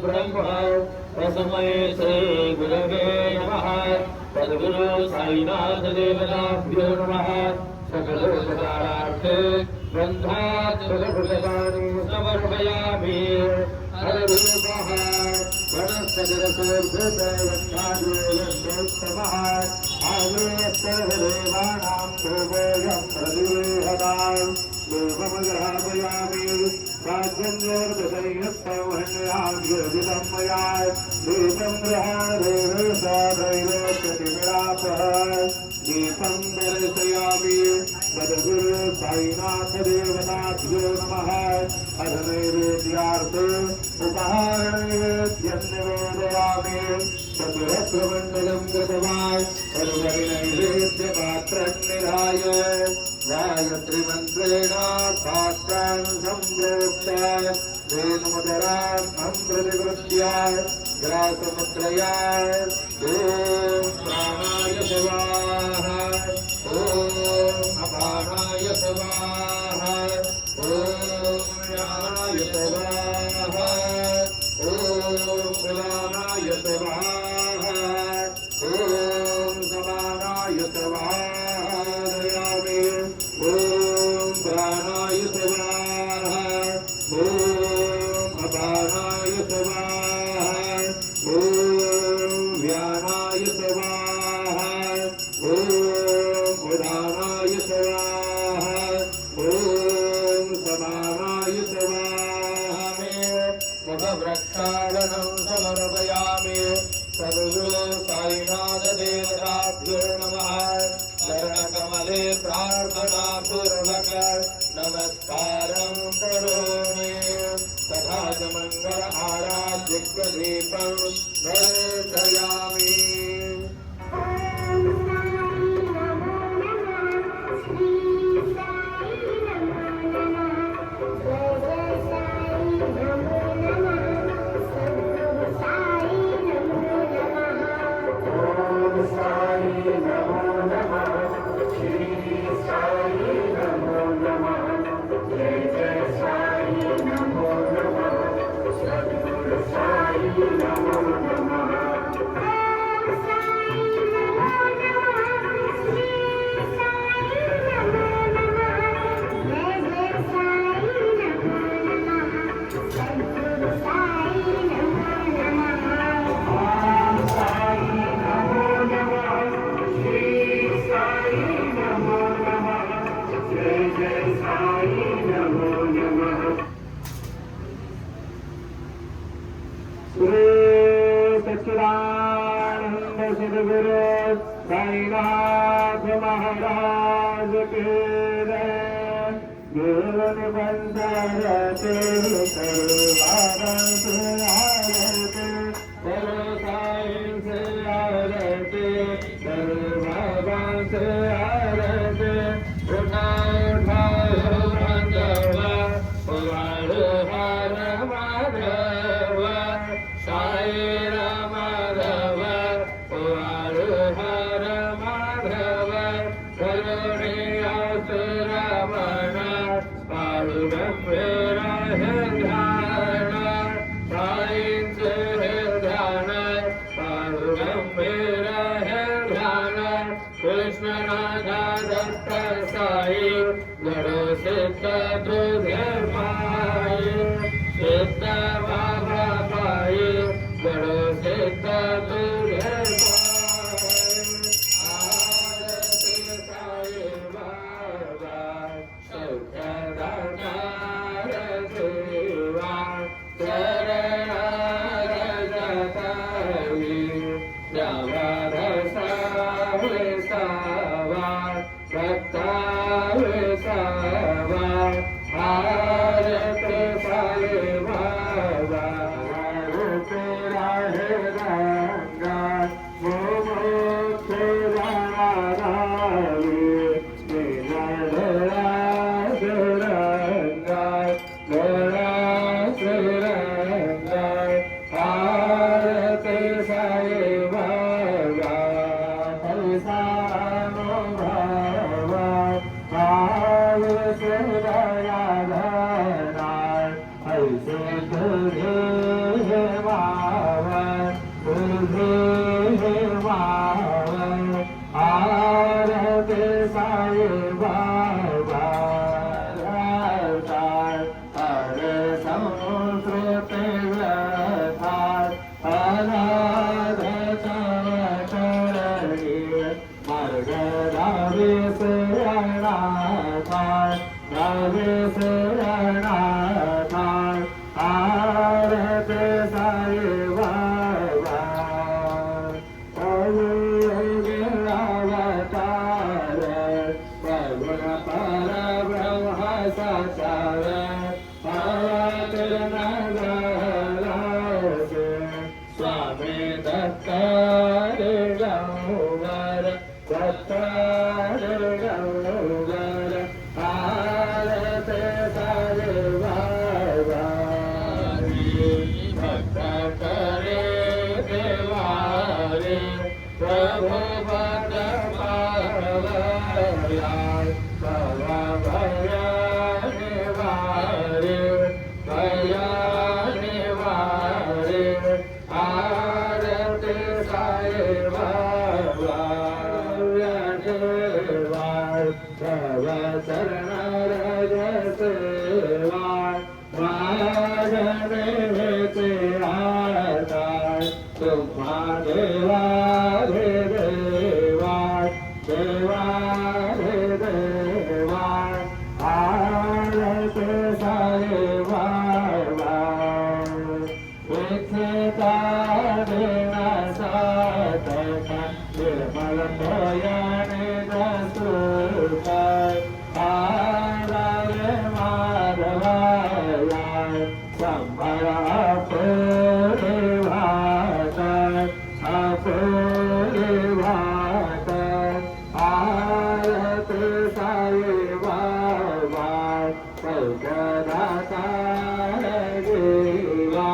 ब्रह्म तस्मै श्री गुरवे नमः। सद्गुरु साईनाथ देवताभ्यो नमः। सकलोपकारार्थे ग्रन्थात् सुखपुष्पाणि समर्पयामि। हररूपः वनस्पतिरसोर्भूतवक्षायोगोत्तमः आवेत्तर्वदेवानां भोगोऽयं प्रतिगृह्यताम् देवमग्रापयामि राज्यञ्जोर्दशैनस्तवहन्याद्योजितं मया दीपं गृहादेवेशादैवोच्यतिविलापः दीपं दर्शयामि सद्गुरु साईनाथ देवताभ्यो नमः। अथ नैवेद्यार्थे उपहारनैवेद्यं निवेदयामि। चतुरस्रमण्डलं कृतवान् सर्वनैवेद्यपात्रं निधाय गायत्रीमन्त्रेण शास्त्रान् सम्प्रोक्ष्य वेदमुदरान् सम्प्रतिगृह्य ग्रासमुद्रया ॐ प्राणाय स्वाहा ॐ अपानाय स्वाहा ॐ ज्ञानाय स्वाहा ॐ कुलानाय स्वाहा ॐ समानाय स्वाहा ॐ प्राणाय स्वाहा ॐ अपानाय स्वाहा ॐ व्यानाय स्वाहा ॐ उदानाय स्वाहा ॐ समानाय स्वाहा मुखवृक्षालनं समर्पयामि। सद्गुरु साईनाथ देवताभ्यो नमः। चरणकमले प्रार्थनापूर्वक नमस्कारं करोमि। तथा च मंगल आराध्यदीपं दर्शयामि। सच्चिदानंद सद्गुरु साईनाथ महाराज के जीवन बंदरते सर्वारते सर्व साई से आरते सर्वा से आरते उठा उठा बंदवा उवाड़ हार माधव साई कृष्ण राधा दत्त साई गणो सिद्ध दुर्गे माई सिद्ध बाबा पाई गणो सिद्ध दुर्गे आरती साई बाबा सौख्यदातार सेवा शरण रजताई ऐसे तुझे मार्ग लावीस अनाथा लावीस अनाथा आरती साई बाबा योगी अवतार सगुण परब्रह्म साकार अवतीर्ण झालासे स्वामी दत्त गौवर दत्त गौवर आरती साई बाबा भक्त करे देवारे प्रभु भक्त पावया भवा भया निवारे भया निवारे आरती साई बाबा देवार भव शरण रज सेवा मागणे ते आधार तुम्हा देवा रे देवा देवा रे देवा आरती साई बाबा इच्छिता देण्यासाठा निर्मल भयाने दसुता आलाय माधवाया संभळा पुरे भात अपुरे भात आरती साई बाबा पैकदाता देवा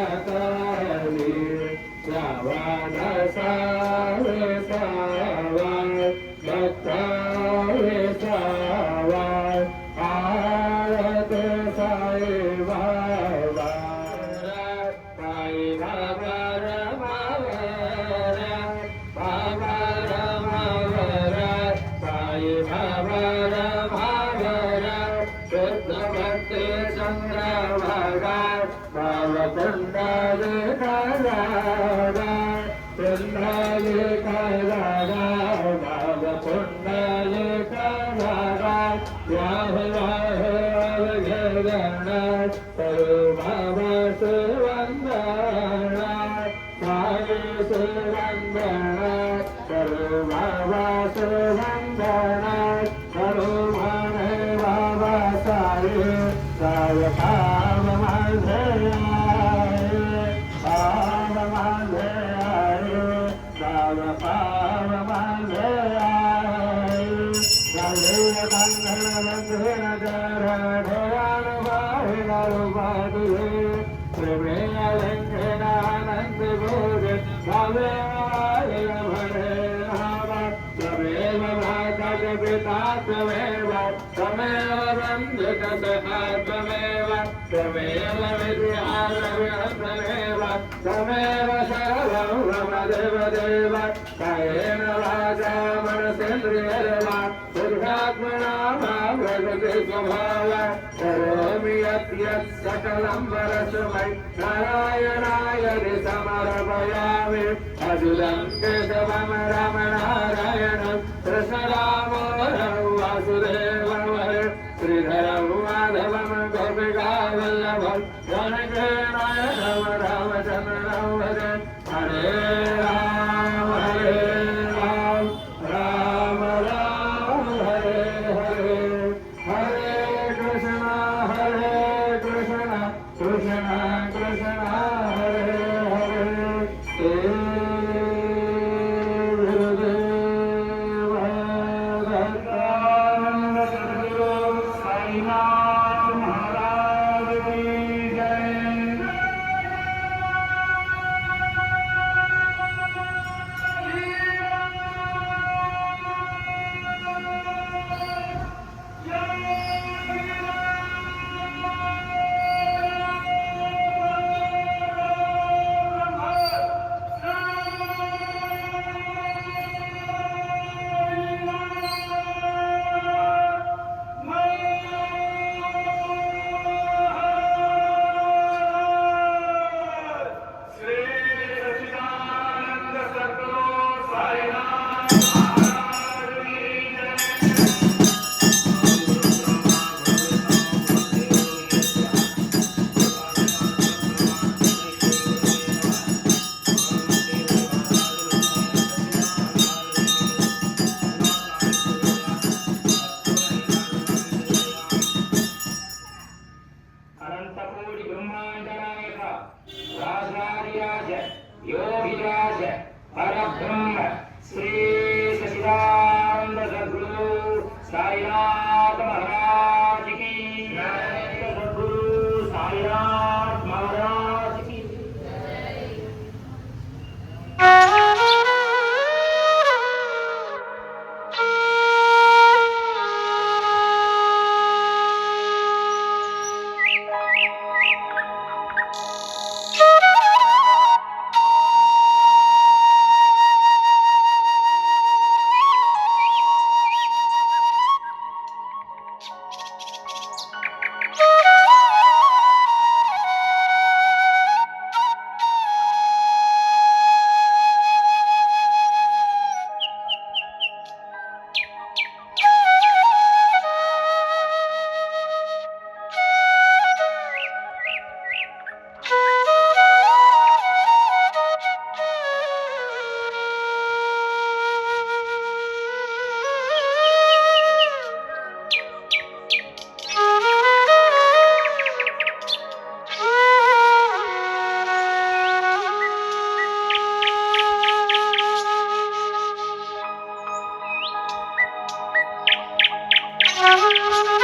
शरणागतली श्रावण सावे सावा भक्तावे सावा आरती साई बाबा साई बाबा रमावरा बाबा रमावरा साई बाबा रमावरा शुद्ध भक्ति चंद्रभागा भावकुंडले कलागा कुंडले कलागा भावकुंडले कलागा व्याह व्याह अवघडना करो बाबा सुवंदना साई सुवंदना करो बाबा सुवंदना करो म्हणे बाबा साई साय काम माझे आये काम माझे आये साय काम माझे आये झाले बंधन बंधन कर ढोरान बाहेर रूपादिये प्रेमेय लंघनानंद भोग भावे आयल म्हणे नावा तमेव माता पिता तमेव तमेव बंधुक सखा तमेव तमेव विद्यालयमेव तमेव सर्वं मम देवदेव कायेन वाचा मनसेन्द्रियर्वा बुद्ध्यात्मना वा प्रकृति स्वभाव करोमि यत् यत् सकलं परस्मै नारायणाय समर्पयामि अच्युतं केशवं रामनारायणं कृष्णदामोदरं वासुदेवं हरे श्रीधरं माधवं गोपिकावल्लभं जनकनायकं रामचन्द्रं भजे हरे राम राम राम हरे हरे हरे कृष्ण कृष्ण कृष्ण हरे हरे श्री सच्चिदानंद सद्गुरु साईनाथ महाराज की जय। सद्गुरु साईनाथ महाराज की Thank you.